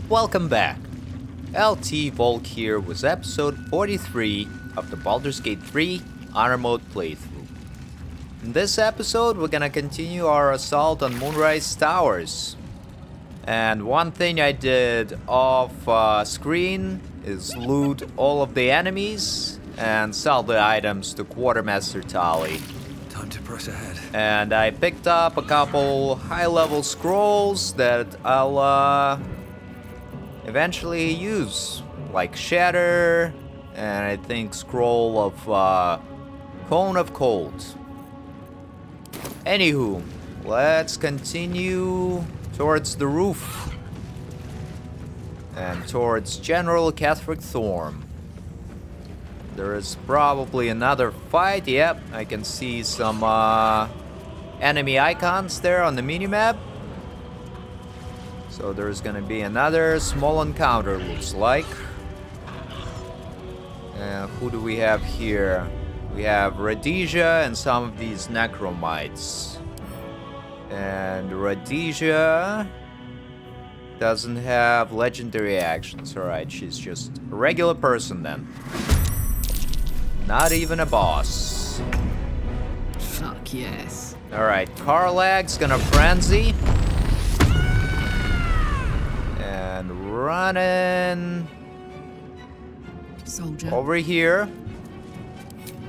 Welcome back. LT Volk here with episode 43 of the Baldur's Gate 3 Honor Mode playthrough. In this episode, we're gonna continue our assault on Moonrise Towers. And one thing I did off screen is loot all of the enemies and sell the items to Quartermaster Tali. Time to press ahead. And I picked up a couple high-level scrolls that I'll eventually use, like Shatter, and I think Scroll of Cone of Cold. Anywho, let's continue towards the roof and towards General Ketheric Thorm. There is probably another fight. Yep, I can see some enemy icons there on the minimap. So there's gonna be another small encounter, looks like. Who do we have here? We have Rhodesia and some of these Necromites. And Rhodesia doesn't have legendary actions. Alright, she's just a regular person then. Not even a boss. Fuck yes. Alright, Karlag's gonna frenzy. And running Soldier. over here.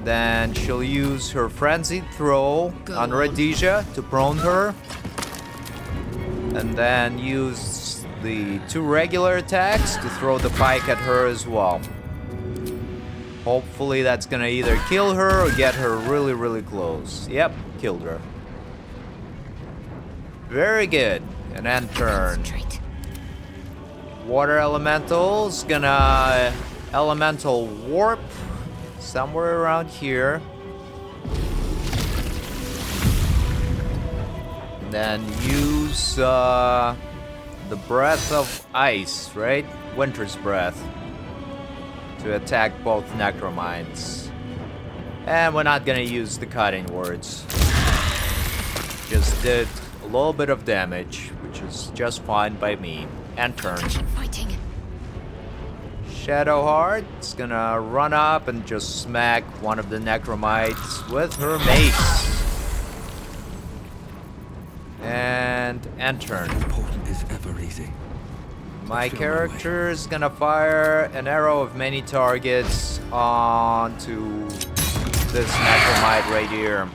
Then she'll use her frenzied throw on Rhodesia to prone her. And then use the 2 regular attacks to throw the pike at her as well. Hopefully that's gonna either kill her or get her really, really close. Yep, killed her. Very good. And end turn. Water Elemental's gonna Elemental Warp somewhere around here. And then use the Breath of Ice, right? Winter's Breath. To attack both Necromites. And we're not gonna use the cutting words. Just did a little bit of damage, which is just fine by me. And turn. Fighting. Shadowheart's gonna run up and just smack one of the Necromites with her mace. And end turn. Important is ever easy. My character is gonna fire an arrow of many targets onto this Necromite right here.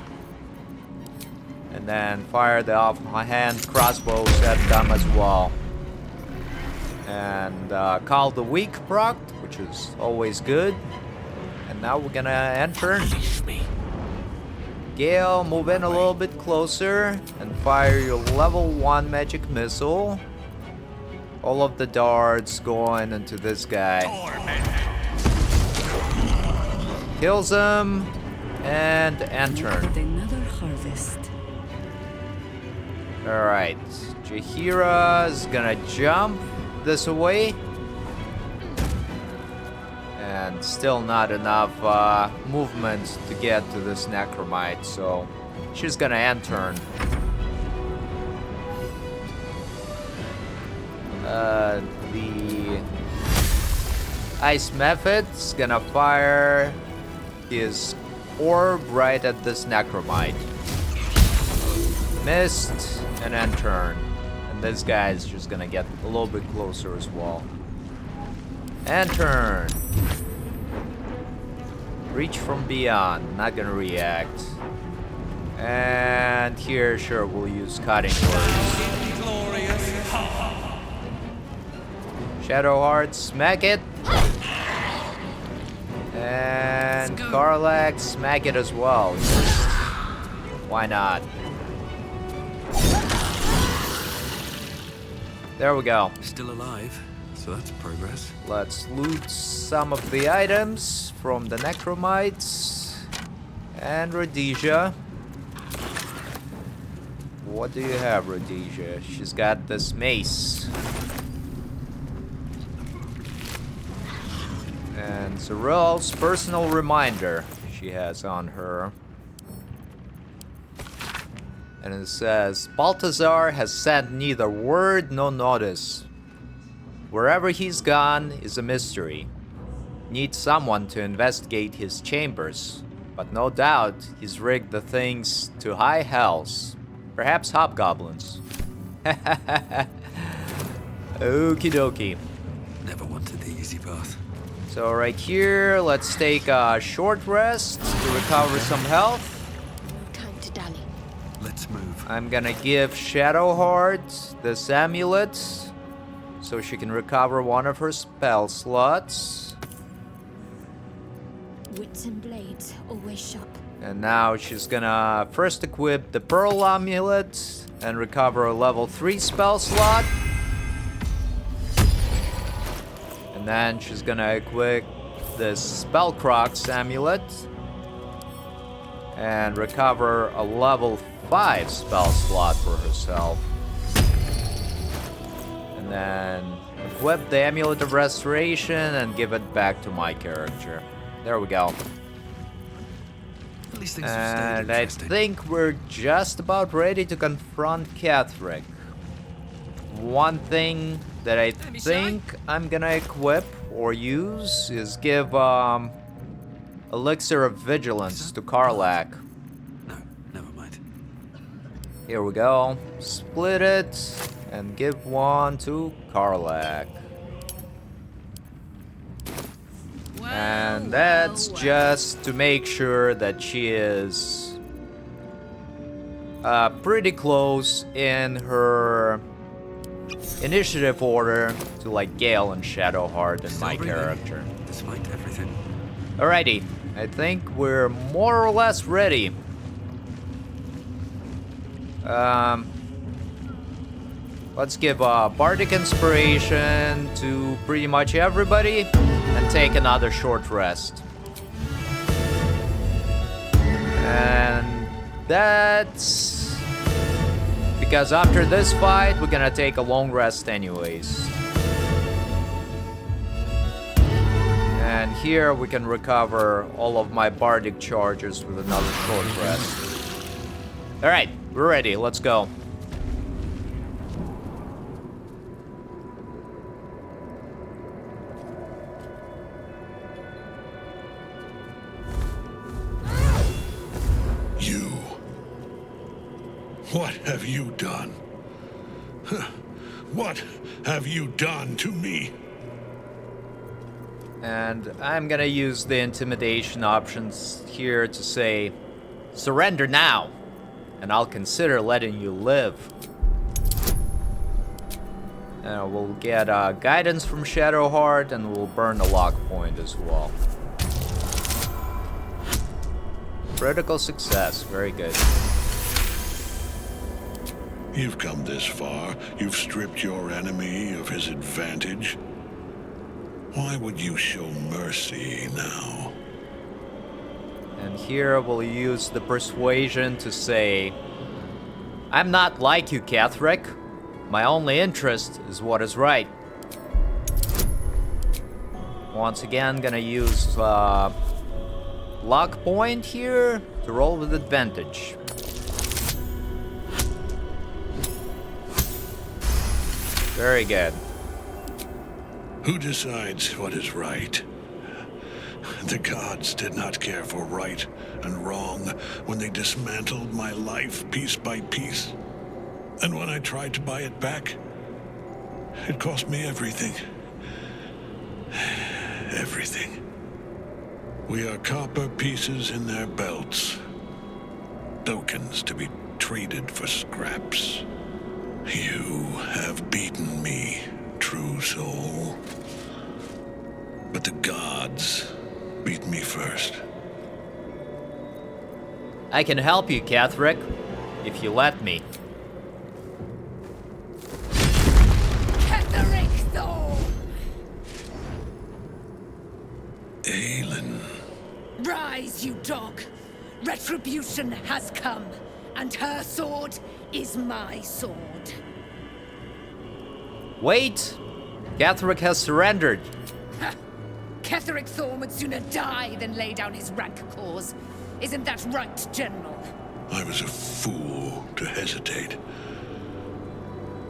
And then fire the offhand crossbows at them as well. And call the weak proc, which is always good. And now we're gonna enter. Gale, move in a little bit closer and fire your level 1 magic missile. All of the darts going into this guy. Kills him and enter. Another harvest. Alright, Jaheira is gonna jump this away. And still not enough movement to get to this Necromite, so she's gonna end turn. The Ice Method's gonna fire his orb right at this Necromite. Missed and end turn. And this guy's just gonna get a little bit closer as well. And turn. Reach from beyond, not gonna react. And here, sure, we'll use cutting words. Shadowheart, smack it. And Karlag, smack it as well. Why not? There we go. Still alive, so that's progress. Let's loot some of the items from the Necromites and Rhodesia. What do you have, Rhodesia? She's got this mace. And Zariel's personal reminder she has on her. And it says, Balthazar has sent neither word nor notice. Wherever he's gone is a mystery. Need someone to investigate his chambers, but no doubt he's rigged the things to high hells. Perhaps hobgoblins. Okie dokie. Never wanted the easy path. So right here, let's take a short rest to recover some health. No time to dally. Let's move. I'm gonna give Shadowheart this amulet so she can recover one of her spell slots. Wits and blades always sharp. And now she's gonna first equip the Pearl Amulet and recover a level 3 spell slot. And then she's gonna equip this Spellcrox Amulet and recover a level 5 spell slot for herself. And then equip the Amulet of Restoration and give it back to my character. There we go. At least things have stayed And I interesting. think we're just about ready to confront Ketheric. One thing that I think I'm gonna equip or use is give Elixir of Vigilance to Karlach. No, never mind. Here we go. Split it and give one to Karlach. And that's just to make sure that she is pretty close in her initiative order to like Gale and Shadowheart and my Still breathing, character. Despite everything. Alrighty, I think we're more or less ready. Let's give Bardic Inspiration to pretty much everybody and take another short rest. And that's because after this fight, we're gonna take a long rest anyways. And here we can recover all of my Bardic charges with another short rest. Alright, we're ready, let's go. You. What have you done? Huh. What have you done to me? And I'm gonna use the intimidation options here to say, surrender now, and I'll consider letting you live. And we'll get guidance from Shadowheart, and we'll burn the lock point as well. Critical success, very good. You've come this far. You've stripped your enemy of his advantage. Why would you show mercy now? And here we'll use the persuasion to say, I'm not like you, Ketheric. My only interest is what is right. Once again, gonna use luck point here to roll with advantage. Very good. Who decides what is right? The gods did not care for right and wrong when they dismantled my life piece by piece. And when I tried to buy it back, it cost me everything. Everything. We are copper pieces in their belts. Tokens to be traded for scraps. You have beaten me, true soul. But the gods beat me first. I can help you, Ketheric, if you let me. Ketheric Thorm! Aylin. Rise, you dog! Retribution has come, and her sword is my sword. Wait! Ketheric has surrendered. Ha! Ketheric Thorm would sooner die than lay down his rank cause. Isn't that right, General? I was a fool to hesitate.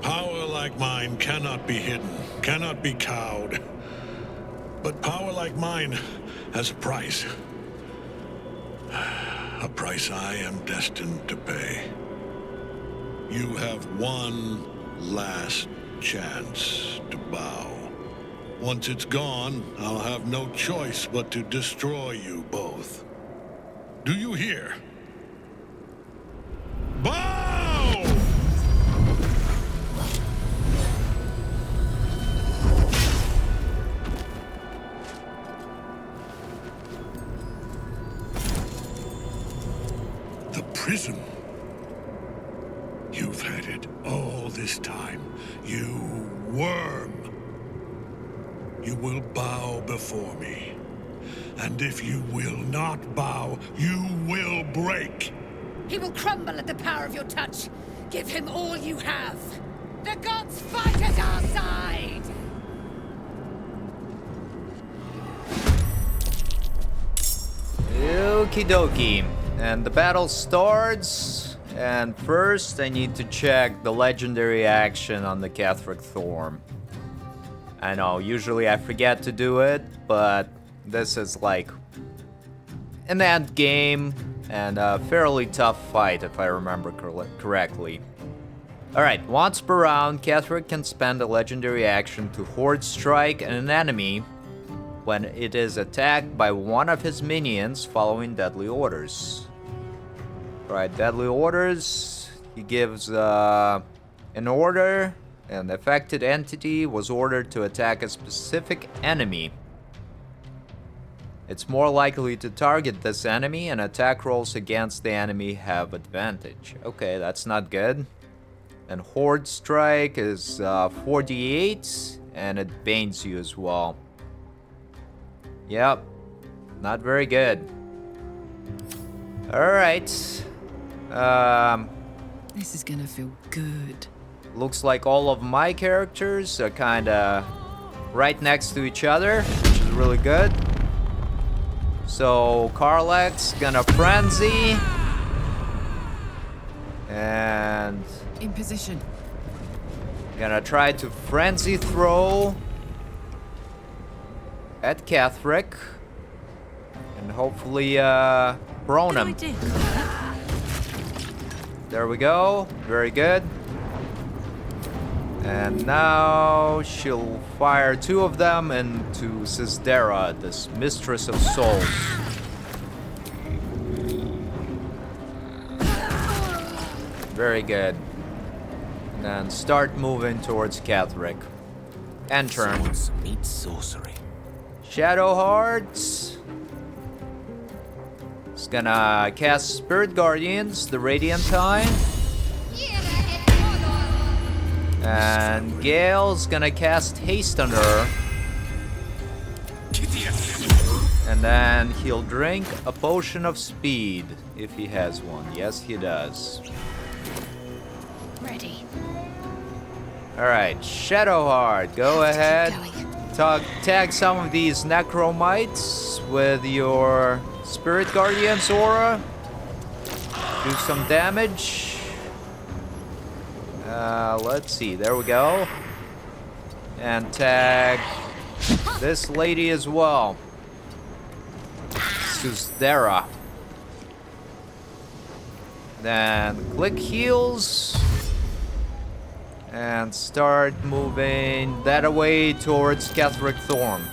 Power like mine cannot be hidden, cannot be cowed. But power like mine has a price. A price I am destined to pay. You have one last chance to bow. Once it's gone, I'll have no choice but to destroy you both. Do you hear? Bow! The prism. You've had it all this time, you worm. You will bow before me. And if you will not bow, you will break. He will crumble at the power of your touch. Give him all you have. The gods fight at our side! Okie dokie. And the battle starts. And first, I need to check the legendary action on the Ketheric Thorm. I know, usually I forget to do it, but this is like an end game and a fairly tough fight if I remember correctly. Alright, once per round, Ketheric can spend a legendary action to Horde Strike an enemy when it is attacked by one of his minions following deadly orders. Right, deadly orders, he gives an order. An affected entity was ordered to attack a specific enemy. It's more likely to target this enemy, and attack rolls against the enemy have advantage. Okay, that's not good. And Horde Strike is 4d8, and it banes you as well. Yep, not very good. Alright. This is gonna feel good. Looks like all of my characters are kinda right next to each other, which is really good. So Karlach's gonna frenzy. And In position. gonna try to frenzy throw at Ketheric. And hopefully prone him. There we go. Very good. And now she'll fire two of them into Sizdera, this Mistress of Souls. Very good. And then start moving towards Ketheric. And turn. Swords meet sorcery. Shadow Hearts. It's gonna cast Spirit Guardians, the Radiant Time. And Gale's gonna cast Haste on her. And then he'll drink a potion of speed, if he has one. Yes, he does. Ready. Alright, Shadowheart, go ahead. Tag some of these Necromites with your Spirit Guardian's aura. Do some damage. Let's see, there we go. And tag this lady as well. Sizdera. Then click heals. And start moving that away towards Ketheric Thorm.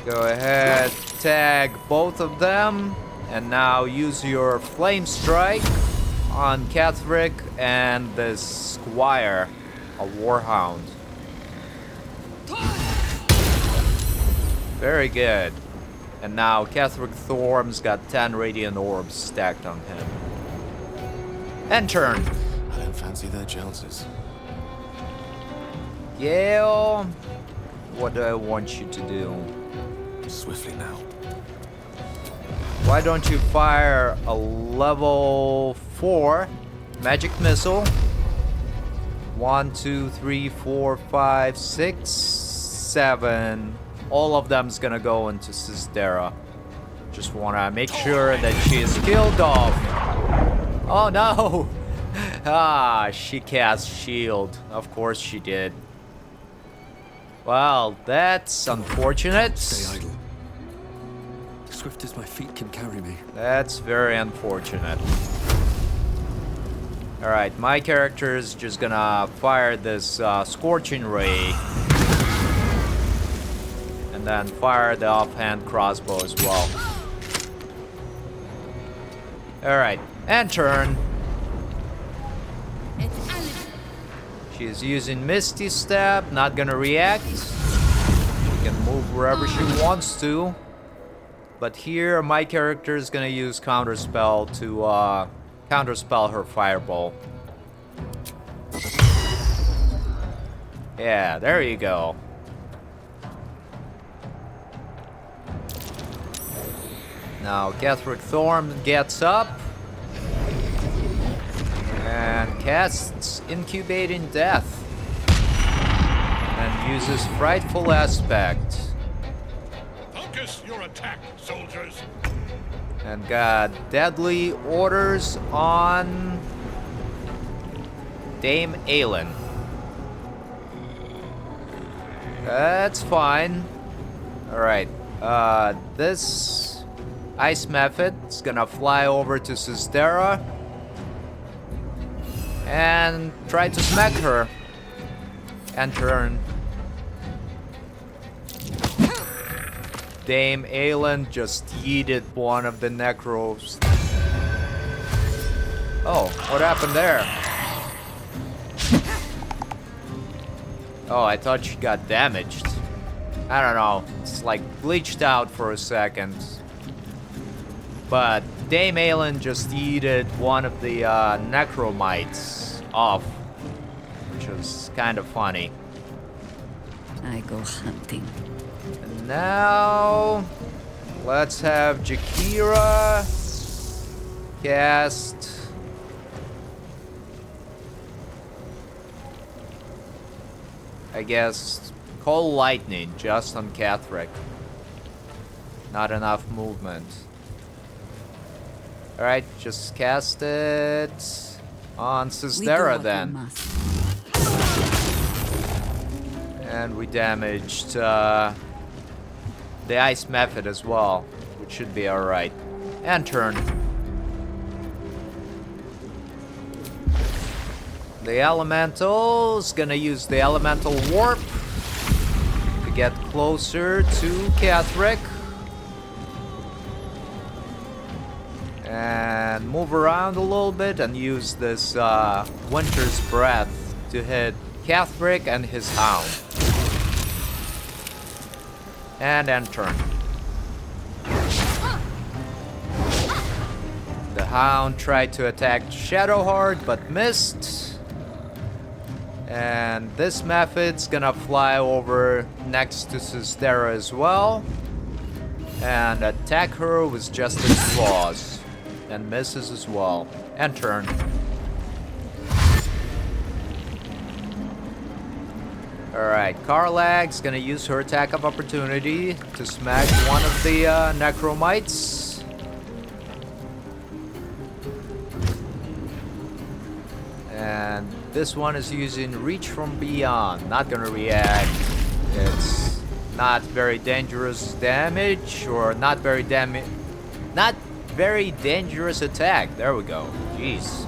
Go ahead, tag both of them, and now use your Flame Strike on Ketheric and the Squire, a Warhound. Very good. And now Ketheric Thorm's got 10 Radiant Orbs stacked on him. And turn. I don't fancy their chances. Gale, what do I want you to do? Swiftly now. Why don't you fire a level 4 magic missile? 1, 2, 3, 4, 5, 6, 7, all of them's gonna go into Sistera. Just wanna make sure that she is killed off. Oh no! Ah, she cast shield. Of course she did. Well, that's unfortunate. Stay idle. Swift as my feet can carry me. That's very unfortunate. Alright, my character is just gonna fire this Scorching Ray. And then fire the offhand crossbow as well. Alright, and turn. It's Aylin. She's using Misty Step, not gonna react. She can move wherever she wants to. But here, my character is gonna use Counterspell to counterspell her Fireball. Yeah, there you go. Now, Ketheric Thorm gets up and casts Incubating Death and uses Frightful Aspect. Focus your attack, soldiers. And got Deadly Orders on Dame Aylin. That's fine. Alright, this Ice Method is gonna fly over to Sistera and try to smack her. And turn. Dame Aylin just yeeted one of the Necros. Oh, what happened there? Oh, I thought she got damaged. I don't know. It's like bleached out for a second. But Dame Aylin just yeeted one of the Necromites off, which was kind of funny. I go hunting. And now, let's have Jakira cast I guess Call Lightning just on Ketheric. Not enough movement. Alright, just cast it on Sistera then. And we damaged the Ice Method as well, which should be alright. And turn. The Elemental is gonna use the Elemental Warp to get closer to Ketheric. And move around a little bit and use this Winter's Breath to hit Ketheric and his Hound. And then turn. The Hound tried to attack Shadowheart but missed. And this method's gonna fly over next to Sistera as well. And attack her with just its claws. And misses as well. And turn. Alright, Karlag's gonna use her attack of opportunity to smack one of the Necromites. And this one is using Reach from Beyond. Not gonna react. It's not very dangerous damage, or not very dangerous attack. There we go. Jeez.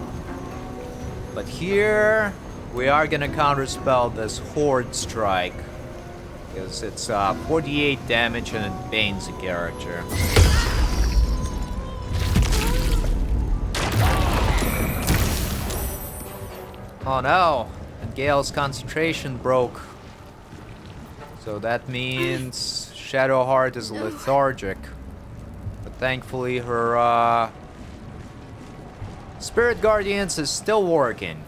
But here we are gonna counterspell this Horde Strike, because it's 48 damage and it banes a character. Oh no! And Gale's concentration broke. So that means Shadowheart is lethargic. But thankfully her Spirit Guardians is still working.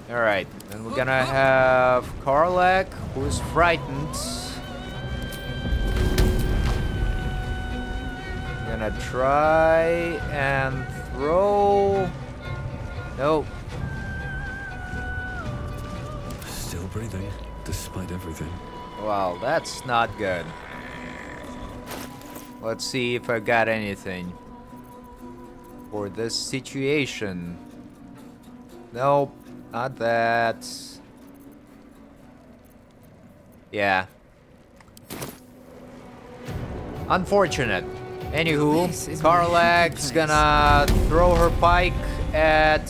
Alright, and we're gonna have Karlak, who's frightened. Gonna try and throw. Nope. Still breathing, despite everything. Wow, that's not good. Let's see if I got anything for this situation. Nope, not that. Yeah. Unfortunate. Anywho, This is my happy Karlak's place. gonna throw her pike at...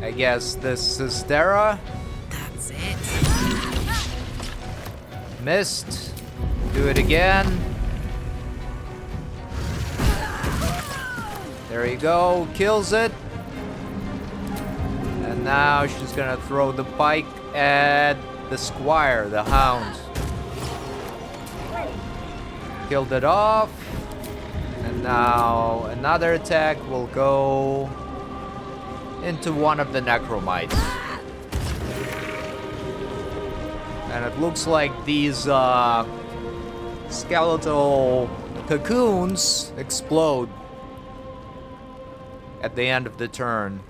I guess this is Dara. That's it. Missed. Do it again. There you go. Kills it. And now she's gonna throw the pike at the squire, the hound. Killed it off. And now another attack will go into one of the necromites. And it looks like these skeletal cocoons explode at the end of the turn.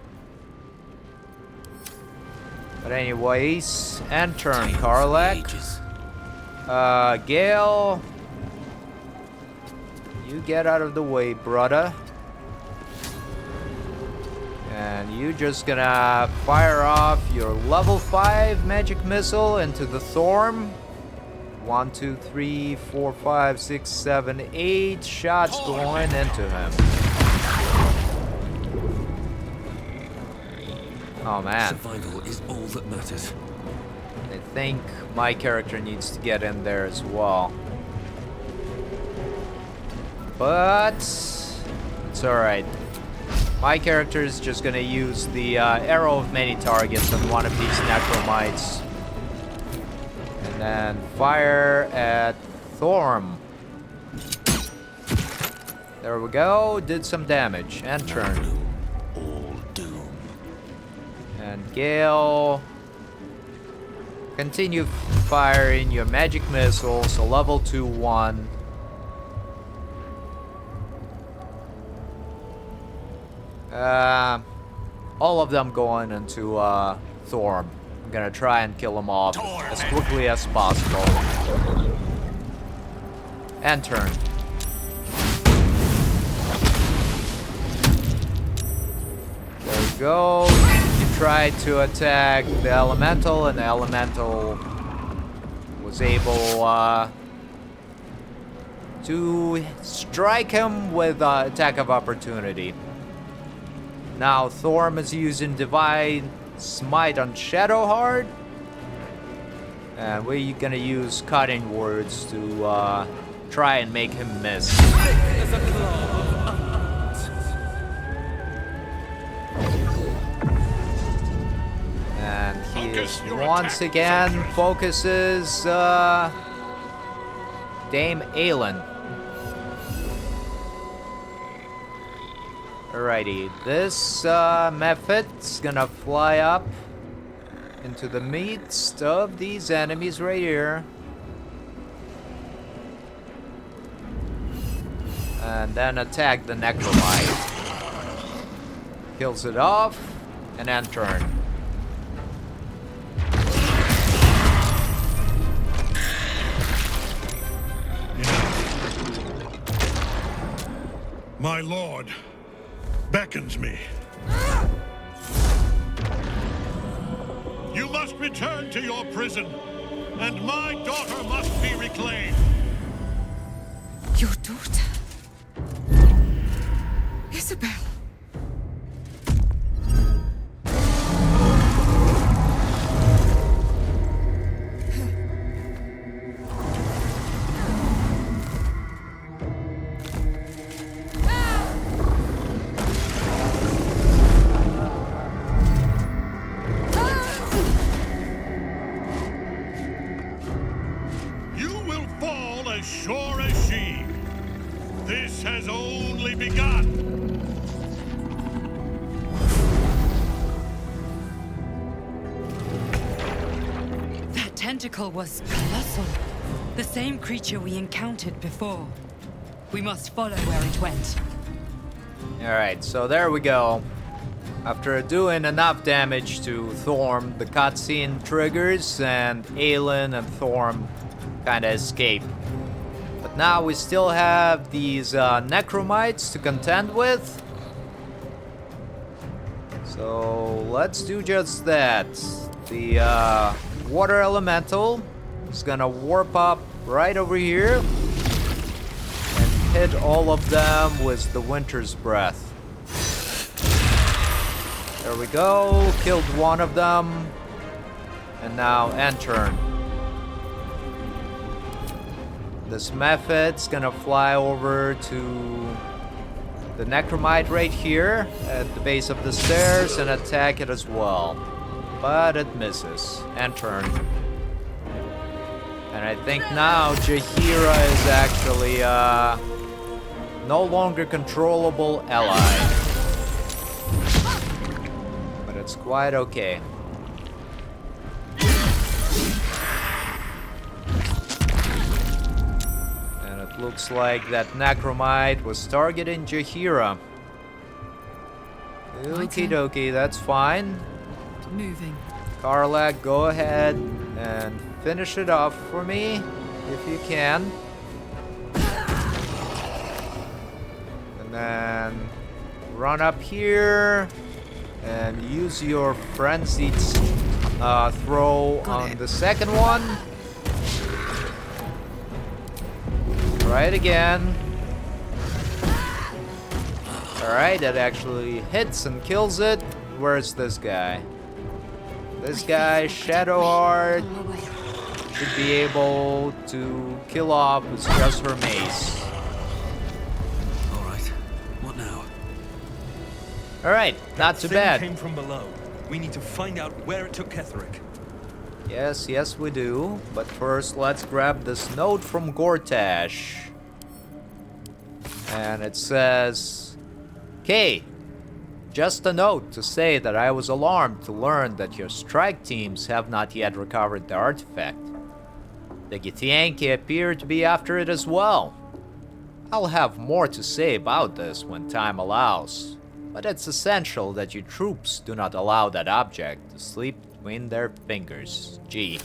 But anyways, end turn, Karlak. Gale, you get out of the way, brother. And you just gonna fire off your level 5 magic missile into the Thorm. 1, 2, 3, 4, 5, 6, 7, 8 shots going into him. Oh man, Survival is all that matters. I think my character needs to get in there as well. But it's alright. My character is just gonna use the arrow of many targets on one of these necromites. And then fire at Thorm. There we go, did some damage. And turn. All doom. And Gale, continue firing your magic missiles, so level 2, 1. All of them going into Thorm. I'm gonna try and kill them off as quickly as possible. And turn. There we go. You tried to attack the elemental, and the elemental was able to strike him with attack of opportunity. Now Thorm is using Divine Smite on Shadowheart. And we're gonna use Cutting Words to try and make him miss. And he is once again focuses Dame Aylin. Alrighty, this Mephit's gonna fly up into the midst of these enemies right here. And then attack the Necromite. Kills it off, and then turn. My lord beckons me. You must return to your prison, and my daughter must be reclaimed. Your daughter? Isabel. You will fall as sure as she. This has only begun. That tentacle was colossal. The same creature we encountered before. We must follow where it went. Alright, so there we go. After doing enough damage to Thorm, the cutscene triggers and Aylin and Thorm kind of escape. But now we still have these necromites to contend with. So let's do just that. The water elemental is gonna warp up right over here and hit all of them with the winter's breath. There we go, killed one of them. And now end turn. This method's gonna fly over to the necromite right here at the base of the stairs and attack it as well. But it misses. End turn. And I think now Jaheira is actually no longer controllable ally. But it's quite okay. Looks like that necromite was targeting Jaheira. Okie dokie, that's fine. Moving. Karlak, go ahead and finish it off for me, if you can. And then run up here and use your frenzied throw on the second one. Try it again. Alright, that actually hits and kills it. Where's this guy? This guy, Shadowheart, should be able to kill off with just her mace. Alright, what now? Alright, not too Thing bad. came from below. We need to find out where it took Ketheric. Yes, we do. But first, let's grab this note from Gortash. And it says, "Kay, just a note to say that I was alarmed to learn that your strike teams have not yet recovered the artifact. The Githyanki appear to be after it as well. I'll have more to say about this when time allows, but it's essential that your troops do not allow that object to slip between their fingers. G."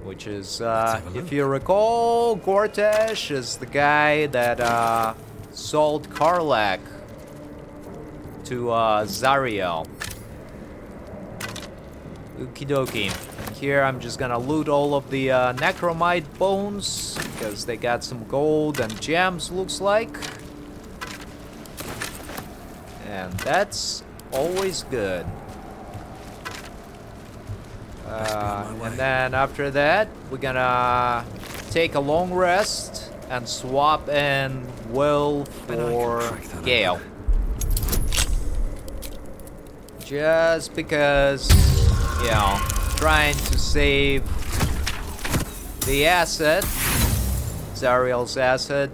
Which is, if you recall, Gortash is the guy that sold Karlak to Zariel. Okie dokie. Here I'm just gonna loot all of the necromite bones because they got some gold and gems, looks like. And that's always good. And then after that, we're gonna take a long rest and swap in Will for Gale. Just because, you know, trying to save the asset, Zariel's asset,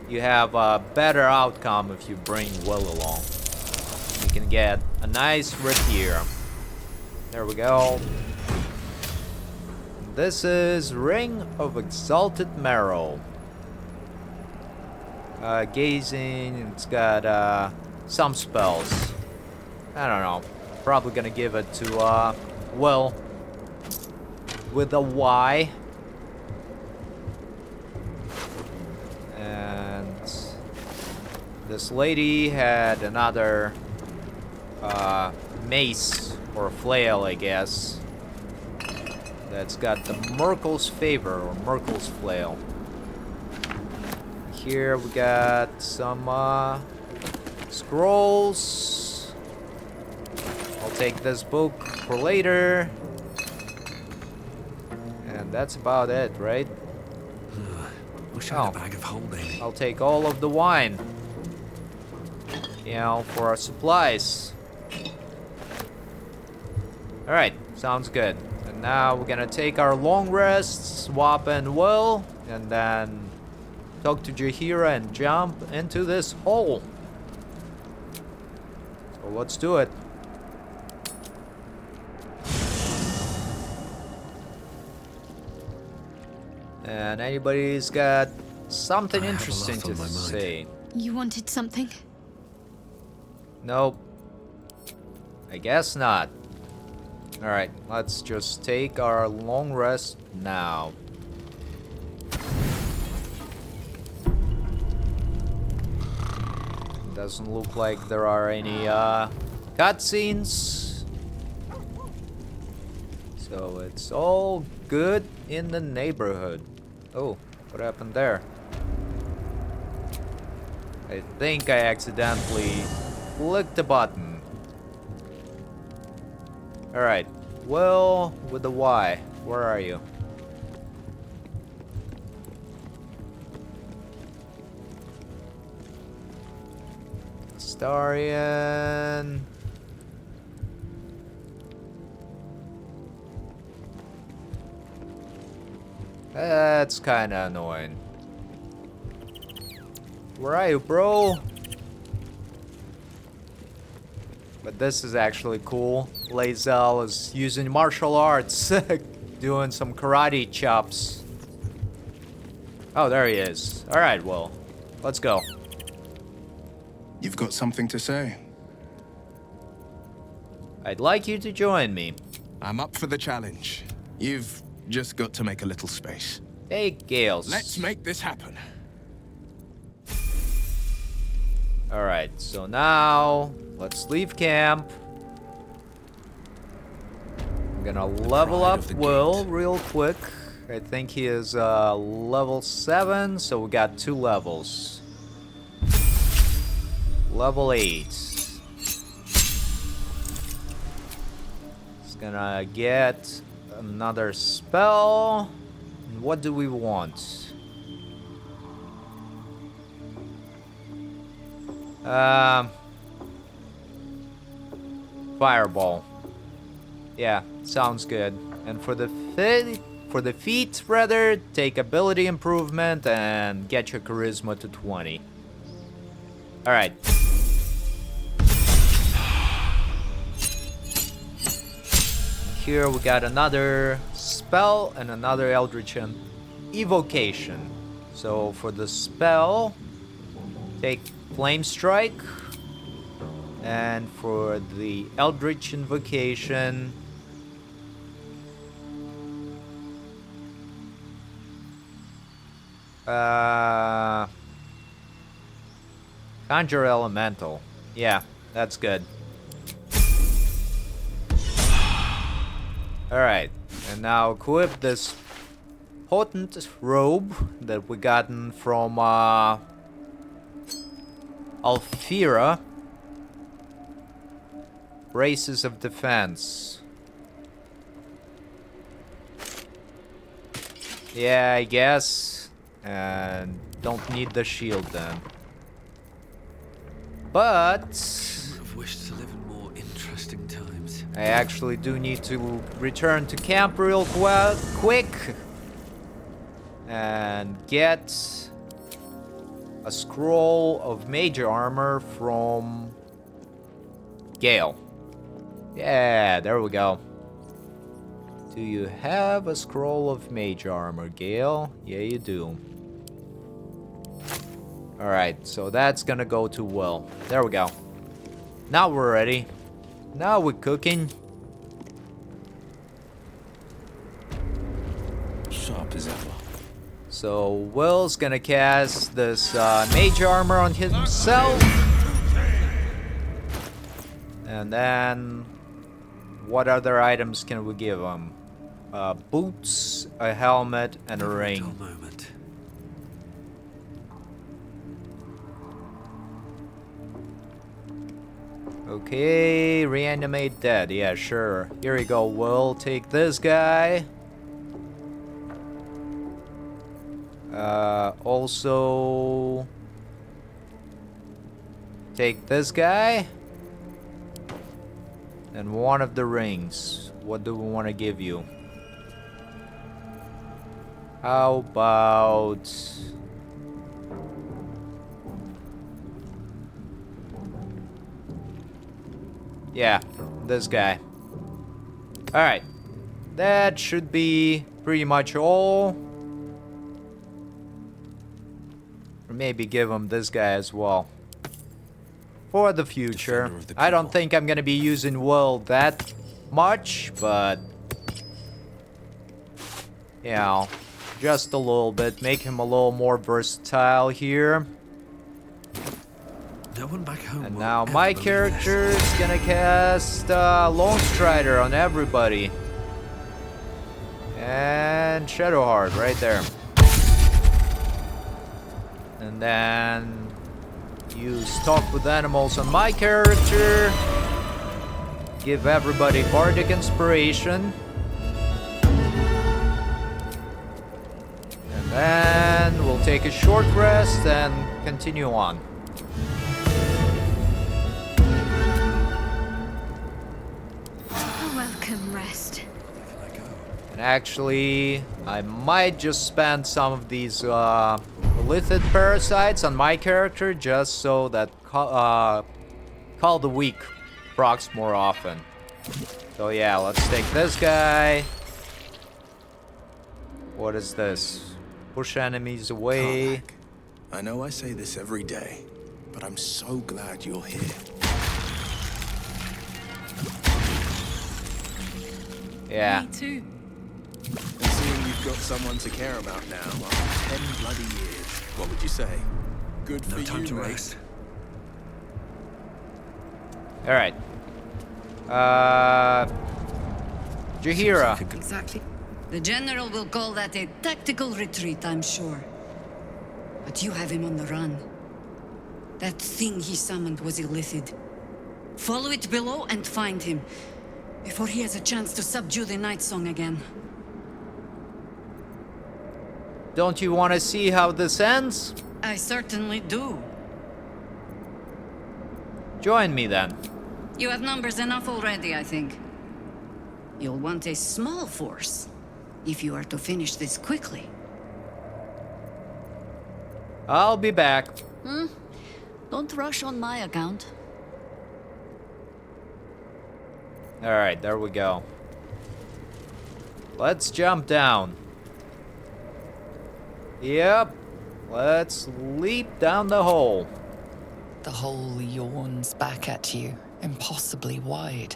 you have a better outcome if you bring Will along. You can get a nice rapier. There we go. This is Ring of Exalted Marrow. Gazing, it's got some spells. I don't know. Probably gonna give it to Will with a Y. And this lady had another mace or flail, I guess. That's got the Merkel's Favor or Merkel's Flail. Here we got some scrolls. I'll take this book for later. And that's about it, right? Wish I had a bag of holding. I'll take all of the wine. You know, for our supplies. Alright, sounds good. And now we're gonna take our long rest, swap in Will, and then talk to Jaheira and jump into this hole. So let's do it. And anybody's got something I have a interesting lot to on my mind. say? You wanted something? Nope. I guess not. Alright, let's just take our long rest now. Doesn't look like there are any cutscenes. So it's all good in the neighborhood. Oh, what happened there? I think I accidentally clicked the button. Alright, well, with the Y, where are you? Starian. That's kinda annoying. Where are you, bro? But this is actually cool. Lae'zel is using martial arts, doing some karate chops. Oh, there he is. Alright, well, let's go. You've got something to say? I'd like you to join me. I'm up for the challenge. You've just got to make a little space. Hey, Gales. Let's make this happen. Alright, so now let's leave camp. I'm gonna level Pride up of the Will gate. real quick. I think he is level 7, so we got 2 levels. Level 8. He's gonna get another spell. What do we want? Fireball. Yeah, sounds good. And for the feet, rather, take ability improvement and get your charisma to 20. All right. Here we got another spell and another Eldritch Evocation. So for the spell, take Flame Strike. And for the Eldritch Invocation, Conjure Elemental. Yeah, that's good. Alright, and now equip this potent robe that we gotten from Alfira. Braces of defense. Yeah, I guess. And don't need the shield then. But Would have wished to live in more interesting times. I actually do need to return to camp real quick and get a scroll of mage armor from Gale. Yeah, there we go. Do you have a scroll of mage armor, Gale? Yeah, you do. Alright, so that's gonna go to Will. There we go. Now we're ready. Now we're cooking. Sharp as ever. So Will's gonna cast this mage armor on himself. And then what other items can we give him? Boots, a helmet, and a ring. Dull moment. Okay, reanimate dead. Yeah, sure. Here we go. We'll take this guy. Also take this guy. And one of the rings. What do we want to give you? How about... yeah, this guy. Alright. That should be pretty much all. Or maybe give him this guy as well. For the future. Defender of the I don't people. think I'm gonna be using Will that much, but you know, just a little bit. Make him a little more versatile here. No one back home. And will now ever my believe character this. is gonna cast Lone Strider on everybody. And Shadowheart right there. And then use Talk with Animals on my character. Give everybody Bardic Inspiration. And then we'll take a short rest and continue on. A welcome rest. And actually, I might just spend some of these Lithid parasites on my character just so that Call the Weak procs more often. So yeah, let's take this guy. What is this? Push enemies away. Karlach, I know I say this every day, but I'm so glad you're here. Yeah. Me too. And seeing you've got someone to care about now after 10 bloody years, what would you say? Good for No time you, to mate. rest. Alright. Jaheira. Exactly. The General will call that a tactical retreat, I'm sure. But you have him on the run. That thing he summoned was illithid. Follow it below and find him, before he has a chance to subdue the Night Song again. Don't you want to see how this ends? I certainly do. Join me then. You have numbers enough already, I think. You'll want a small force, if you are to finish this quickly. I'll be back. Don't rush on my account. Alright, there we go. Let's jump down. Yep. Let's leap down the hole. The hole yawns back at you, impossibly wide.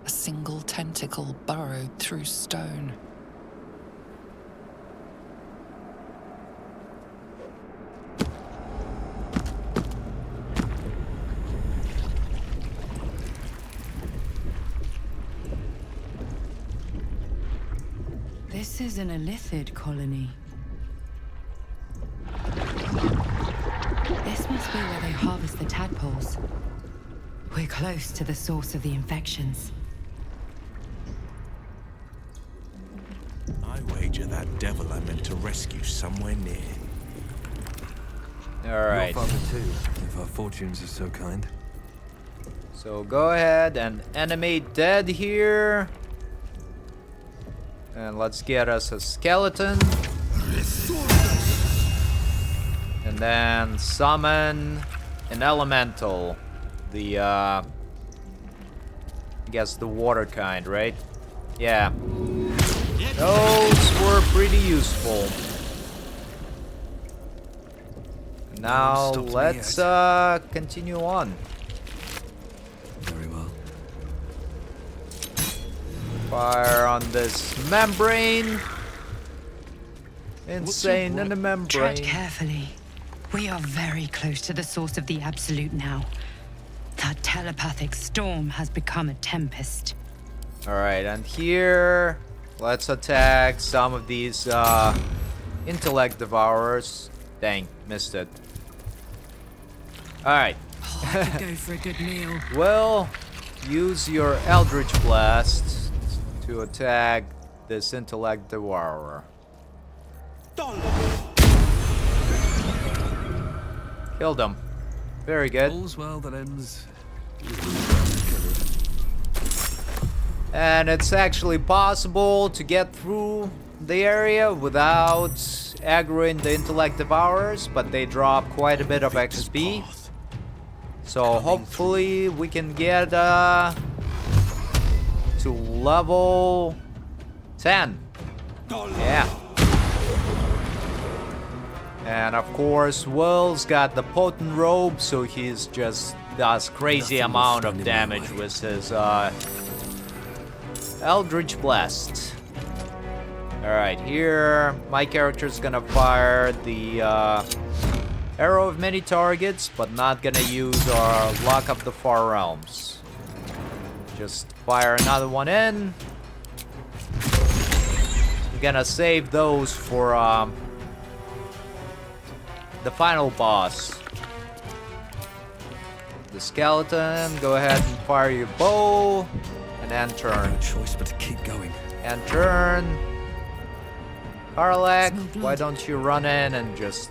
A single tentacle burrowed through stone. This is an illithid colony. This must be where they harvest the tadpoles. We're close to the source of the infections. I wager that devil I meant to rescue somewhere near. Alright. Your father too, if our fortunes are so kind. So go ahead and animate dead here. And let's get us a skeleton. And then summon an elemental. The, I guess the water kind, right? Yeah. Those were pretty useful. Now Stopped me let's continue on. Very well. Fire on this membrane. Insane in the Tread membrane. carefully. We are very close to the source of the Absolute now. That telepathic storm has become a tempest. Alright, and here let's attack some of these intellect devourers. Dang, missed it. Alright. I could go for a good meal. Well, use your Eldritch Blast to attack this intellect devourer. Killed him. Very good. All's well that ends. And it's actually possible to get through the area without aggroing the intellect devourers, but they drop quite a bit of XP. So hopefully we can get to level 10. Yeah. And of course, Will's got the potent robe, so he's just does crazy Nothing will amount stand of in my damage way. with his Eldritch Blast. Alright, here my character's gonna fire the Arrow of Many Targets, but not gonna use our Lock Up the Far Realms. Just fire another one in. We're gonna save those for the final boss. The skeleton, go ahead and fire your bow, and then turn. No choice but to keep going. And turn. Karlak, why don't you run in and just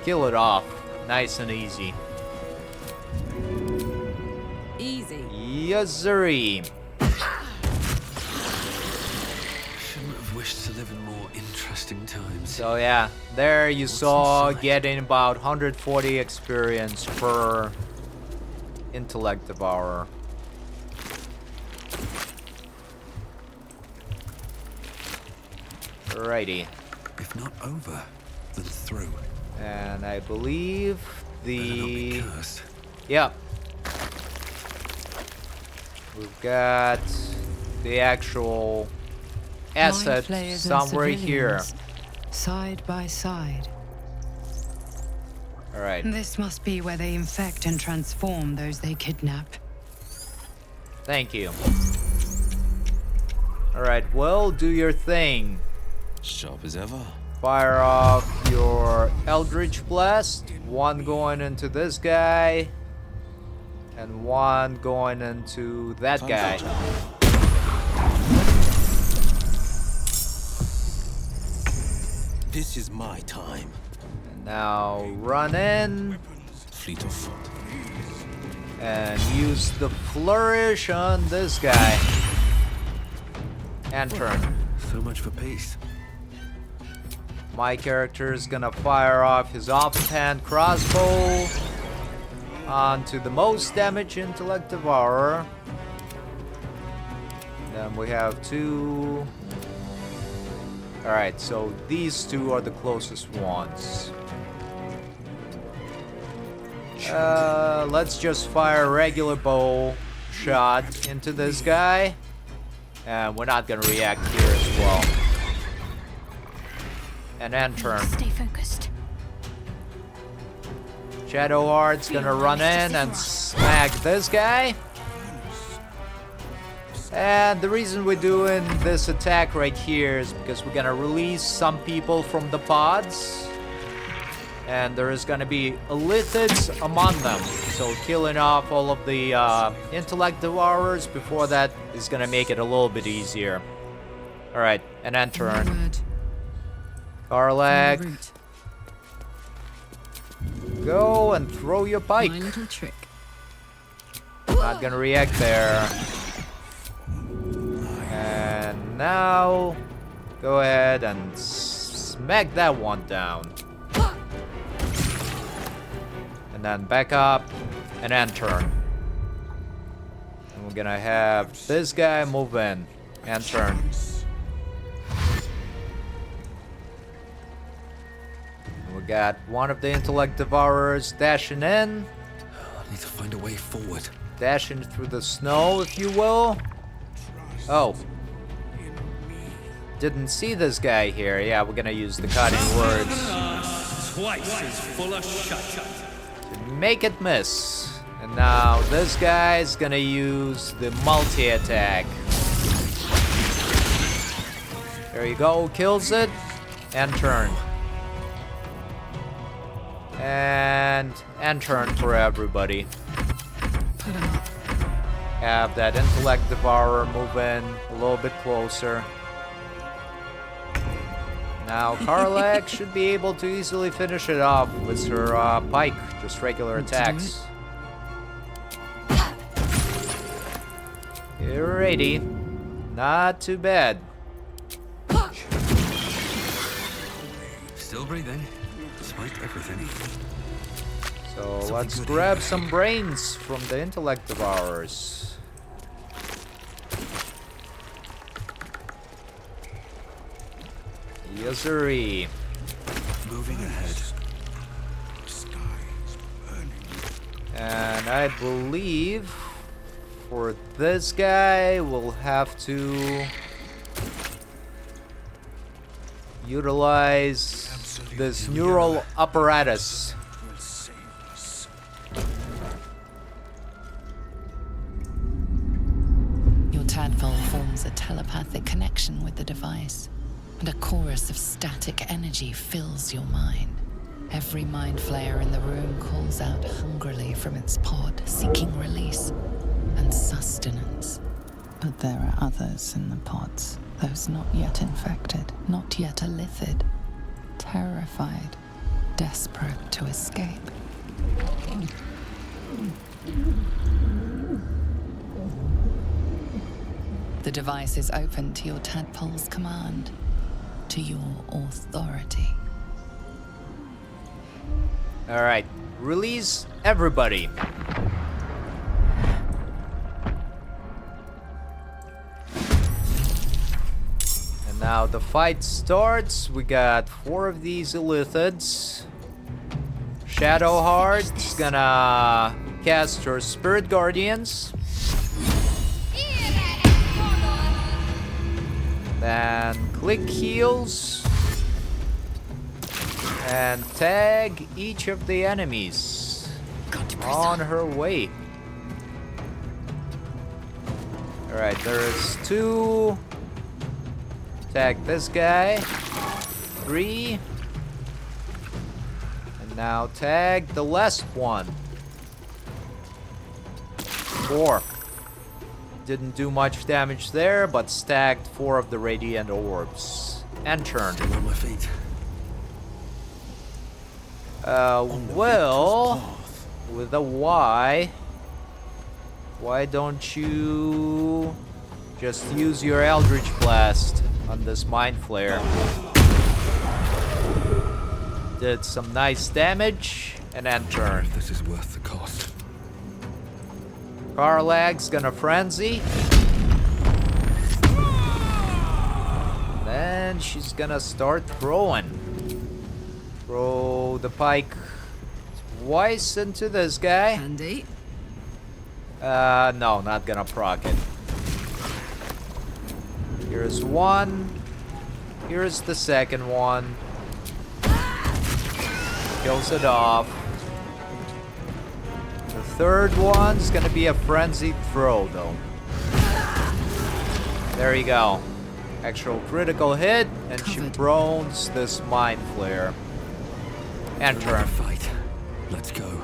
kill it off? Nice and easy. Easy. Zariel. Shouldn't have wished to live in more interesting times. So yeah, there you saw getting about 140 experience per intellect devourer. Alrighty. If not over, then through. And I believe the... Cursed. Yep. We've got the actual asset somewhere here. Side by side. Alright. This must be where they infect and transform those they kidnap. Thank you. Alright, well, do your thing. Sharp as ever. Fire off your Eldritch Blast. One going into this guy. And one going into that guy. This is my time. And now run in. Fleet of foot. And use the flourish on this guy. And turn. So much for peace. My character is gonna fire off his offhand crossbow onto the most damage intellect devourer. Then we have two. Alright, so these two are the closest ones. Let's just fire a regular bow shot into this guy. And we're not gonna react here as well. And then turn. Stay focused. Shadow Heart's gonna run in and smack this guy. And the reason we're doing this attack right here is because we're gonna release some people from the pods. And there is gonna be Illithids among them. So killing off all of the intellect devourers before that is gonna make it a little bit easier. Alright, and then turn. Karlak, go and throw your pike. My little trick. Not gonna react there. And now, go ahead and smack that one down. And then back up, and then turn. And we're gonna have this guy move in, and turn. We got one of the intellect devourers dashing in. I need to find a way forward. Dashing through the snow, if you will. Oh. Didn't see this guy here. Yeah, we're gonna use the cutting words. Twice as full of shut. To make it miss. And now this guy's gonna use the multi-attack. There you go, kills it. And turn. And turn for everybody. Have that intellect devourer move in a little bit closer. Now Karlak should be able to easily finish it off with her pike, just regular attacks. Alrighty, not too bad. Still breathing, despite everything. So let's grab some brains from the intellect devourers. Zariel. Moving ahead. And I believe for this guy, we'll have to utilize this neural apparatus. Your tadpole forms a telepathic connection with the device, and a chorus of static energy fills your mind. Every mind flayer in the room calls out hungrily from its pod, seeking release and sustenance. But there are others in the pods, those not yet infected, not yet elithid, terrified, desperate to escape. The device is open to your tadpole's command, to your authority. Alright, release everybody. And now the fight starts. We got 4 of these Illithids. Shadowheart's gonna cast her Spirit Guardians. Then click heals. And tag each of the enemies on her way. Alright, there's 2. Tag this guy. 3. And now tag the last one. 4. Didn't do much damage there, but stacked 4 of the radiant orbs. And turn. Still on my feet. Well, with a Y, why don't you just use your Eldritch Blast on this Mind Flare? Did some nice damage, and then turn. This is worth the cost. Karlag's gonna Frenzy. Then she's gonna start throwing. Throw the pike twice into this guy. Handy. No, not gonna proc it. Here's one. Here's the second one. Kills it off. The third one's gonna be a frenzied throw, though. There you go. Actual critical hit, and she prones this Mind Flare. And turn. Fight. Let's go.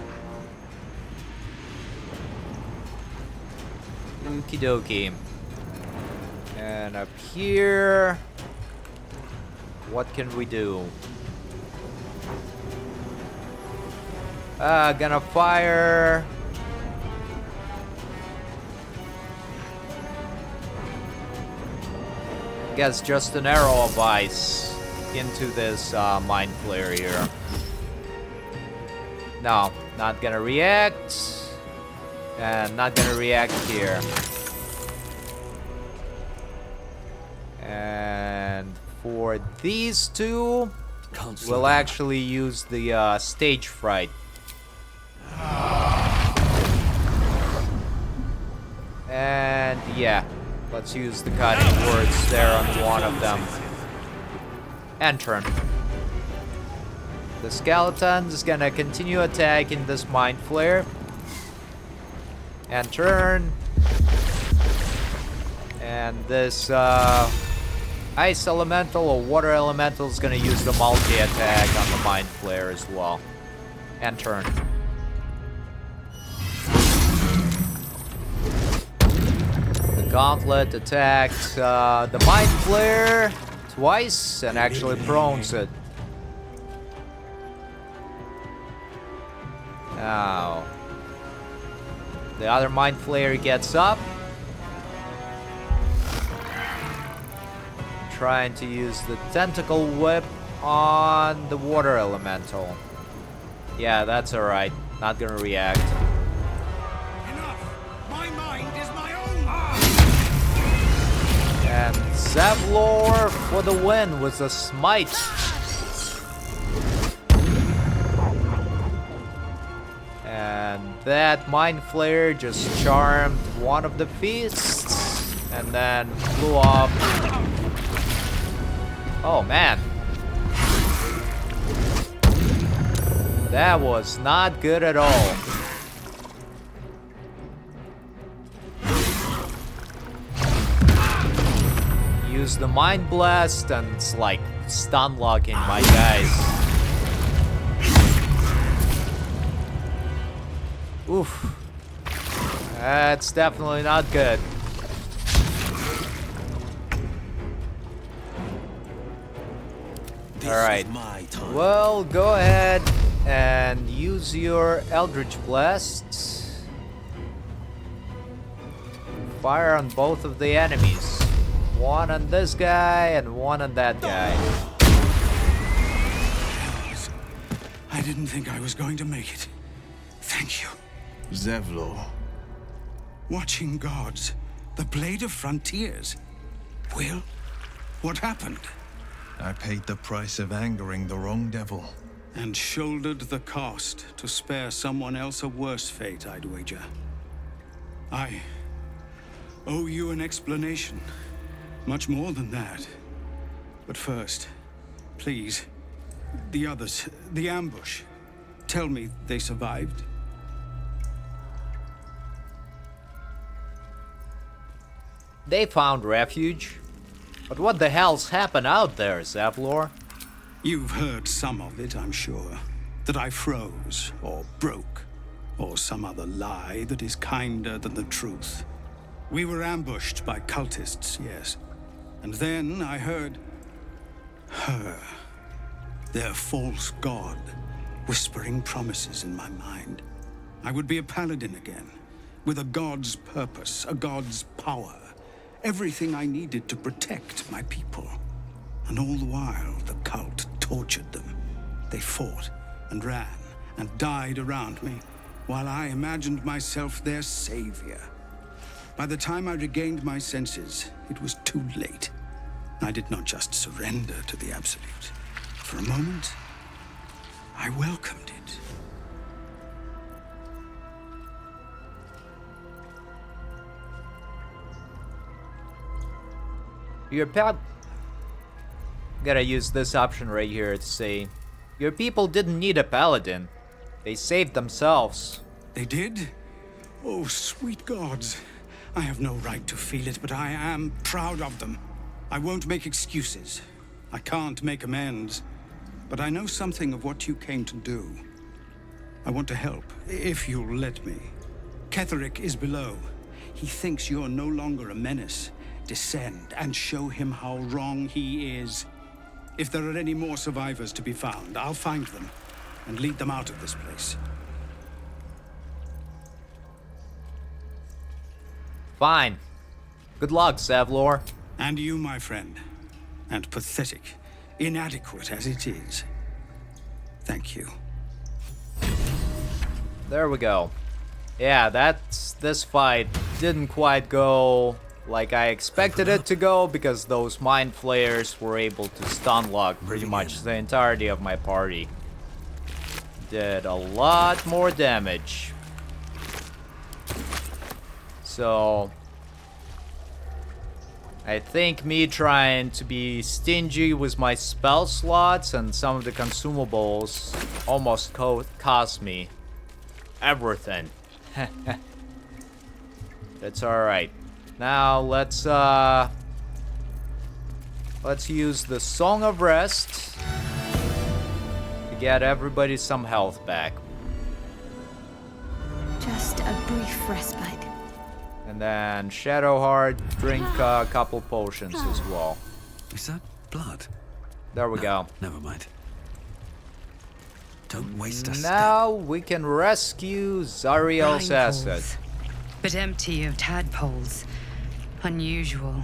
Okie dokie. And up here, what can we do? Gonna fire. Guess just an arrow of ice into this Mind Flare here. No, not gonna react. And not gonna react here. And for these 2, we'll actually use the Stage Fright. And yeah, let's use the cutting words there on one of them. And turn. The skeleton is gonna continue attacking this Mind Flare. And turn. And this Ice Elemental or Water Elemental is gonna use the multi-attack on the Mind Flare as well. And turn. The Gauntlet attacks the Mind Flare twice and actually prones it. Now, the other Mind Flayer gets up. Trying to use the Tentacle Whip on the Water Elemental. Yeah, that's alright. Not gonna react. Enough! My mind is my own! And Zavlor for the win with a Smite. And that Mind Flayer just charmed one of the feasts and then flew up. Oh man. That was not good at all. Use the Mind Blast and it's like stun locking my guys. Oof. That's definitely not good. Alright. Well, go ahead and use your Eldritch Blasts. Fire on both of the enemies. One on this guy and one on that guy. I didn't think I was going to make it. Thank you. Zevlor. Watching gods. The Blade of Frontiers. Will, what happened? I paid the price of angering the wrong devil. And shouldered the cost to spare someone else a worse fate, I'd wager. I owe you an explanation. Much more than that. But first, please, the others, the ambush. Tell me they survived. They found refuge. But what the hell's happened out there, Zevlor? You've heard some of it, I'm sure. That I froze, or broke, or some other lie that is kinder than the truth. We were ambushed by cultists, yes. And then I heard her, their false god, whispering promises in my mind. I would be a paladin again, with a god's purpose, a god's power. Everything I needed to protect my people. And all the while, the cult tortured them. They fought and ran and died around me, while I imagined myself their savior. By the time I regained my senses, it was too late. I did not just surrender to the Absolute. For a moment, I welcomed it. Your gotta use this option right here to say, your people didn't need a paladin. They saved themselves. They did? Oh, sweet gods. I have no right to feel it, but I am proud of them. I won't make excuses. I can't make amends. But I know something of what you came to do. I want to help, if you'll let me. Ketheric is below. He thinks you're no longer a menace. Descend and show him how wrong he is. If there are any more survivors to be found, I'll find them and lead them out of this place. Fine. Good luck, Zevlor. And you, my friend. And pathetic, inadequate as it is. Thank you. There we go. Yeah, this fight didn't quite go like I expected it to go, because those Mind Flayers were able to stun lock pretty much the entirety of my party. Did a lot more damage. So I think me trying to be stingy with my spell slots and some of the consumables almost cost me everything. That's alright. Now let's use the Song of Rest to get everybody some health back. Just a brief respite. And then Shadowheart, drink a couple potions as well. Is that blood? There we go. Never mind. Don't waste a Now we can rescue Zariel's asset. But empty of tadpoles. Unusual.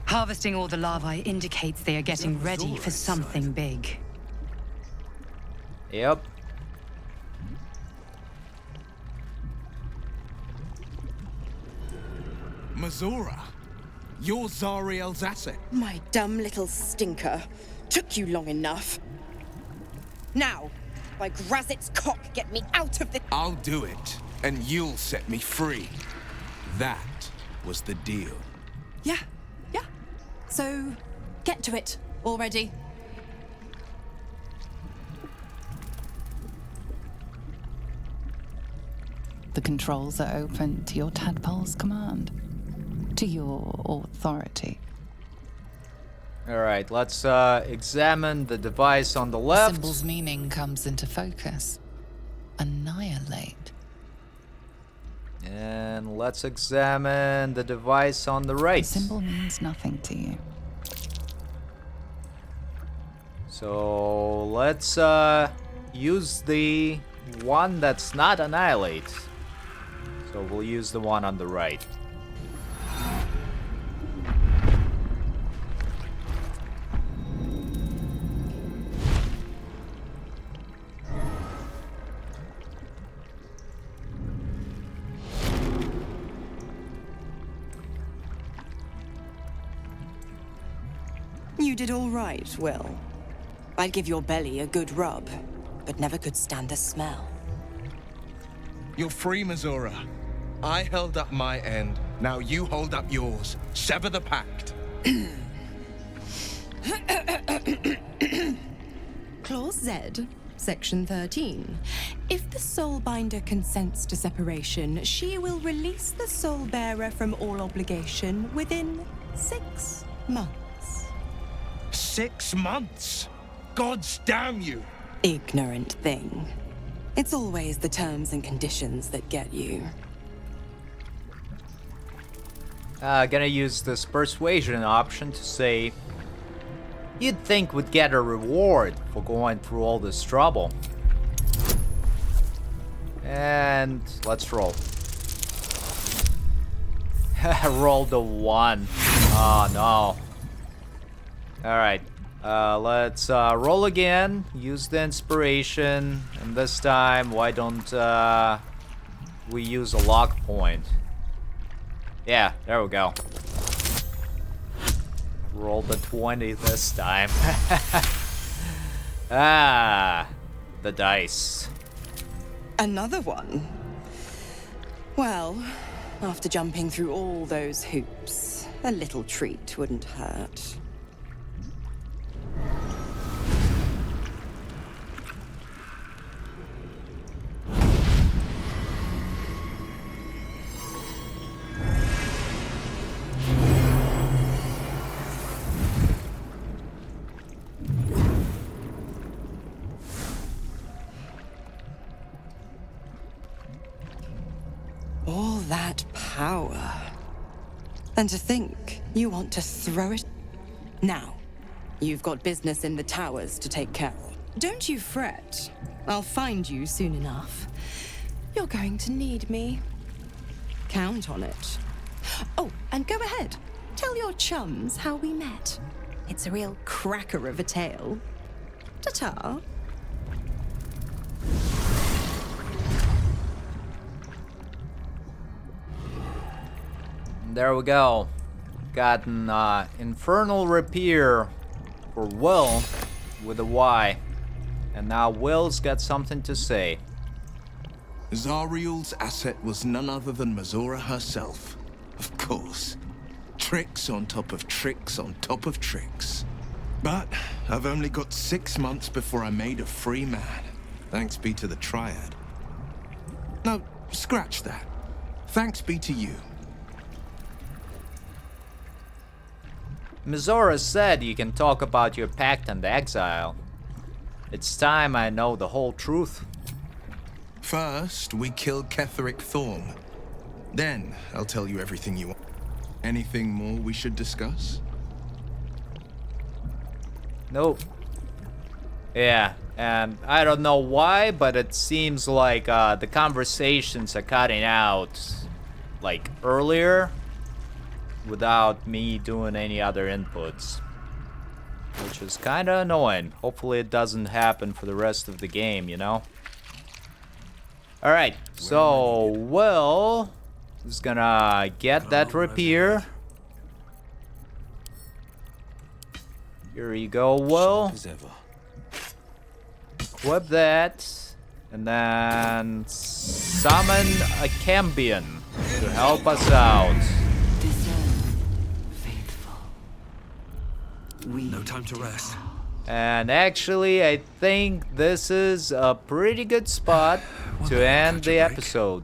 Harvesting all the larvae indicates they are getting ready for something big. Yep. Mazora, you're Zariel's asset. My dumb little stinker. Took you long enough. Now, By Grazit's cock, get me out of this. I'll do it, and you'll set me free. That was the deal. Yeah. So, get to it already. The controls are open to your tadpole's command, to your authority. Alright, let's examine the device on the The left. symbol's meaning comes into focus. Annihilate. And let's examine the device on the right. The symbol means nothing to you. So let's use the one that's not annihilate. So we'll use the one on the right. You did all right, Will. I'd give your belly a good rub, but never could stand the smell. You're free, Missoura. I held up my end. Now you hold up yours. Sever the pact. Clause Z, Section 13. If the Soulbinder consents to separation, she will release the Soul Bearer from all obligation within 6 months. 6 months? Gods damn you! Ignorant thing. It's always the terms and conditions that get you. Gonna use this persuasion option to say, you'd think we'd get a reward for going through all this trouble. And let's roll. Roll the 1. Oh no. Alright, let's roll again, use the inspiration, and this time, why don't we use a lock point? Yeah, there we go. Roll the 20 this time. The dice. Another one? Well, after jumping through all those hoops, a little treat wouldn't hurt. All that power. And to think you want to throw it. Now, you've got business in the towers to take care of. Don't you fret. I'll find you soon enough. You're going to need me. Count on it. Oh, and go ahead. Tell your chums how we met. It's a real cracker of a tale. Ta-ta. There we go. Got an infernal rapier for Will with a Y. And now Will's got something to say. Zariel's asset was none other than Missoura herself. Of course. Tricks on top of tricks on top of tricks. But I've only got 6 months before I'm made a free man. Thanks be to the Triad. No, scratch that. Thanks be to you. Missoura said you can talk about your pact and exile. It's time I know the whole truth. First, we killed Ketheric Thorm. Then, I'll tell you everything you want. Anything more we should discuss? Nope. Yeah, and I don't know why, but it seems like the conversations are cutting out, like, earlier, without me doing any other inputs. Which is kinda annoying. Hopefully it doesn't happen for the rest of the game, you know? Alright, so Will is gonna get that rapier. Here you go, Will. Sharp as ever. equip that. And then summon a Cambion to help us out. No time to rest. And actually, I think this is a pretty good spot to end the episode.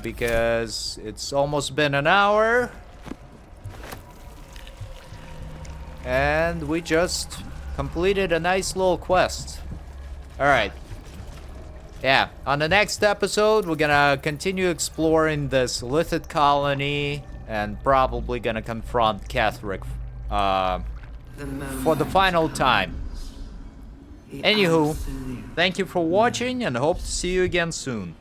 Because it's almost been an hour. And we just completed a nice little quest. Alright. Yeah, on the next episode, we're gonna continue exploring this Lithid colony and probably gonna confront Ketheric for the final time. Anywho, thank you for watching and hope to see you again soon.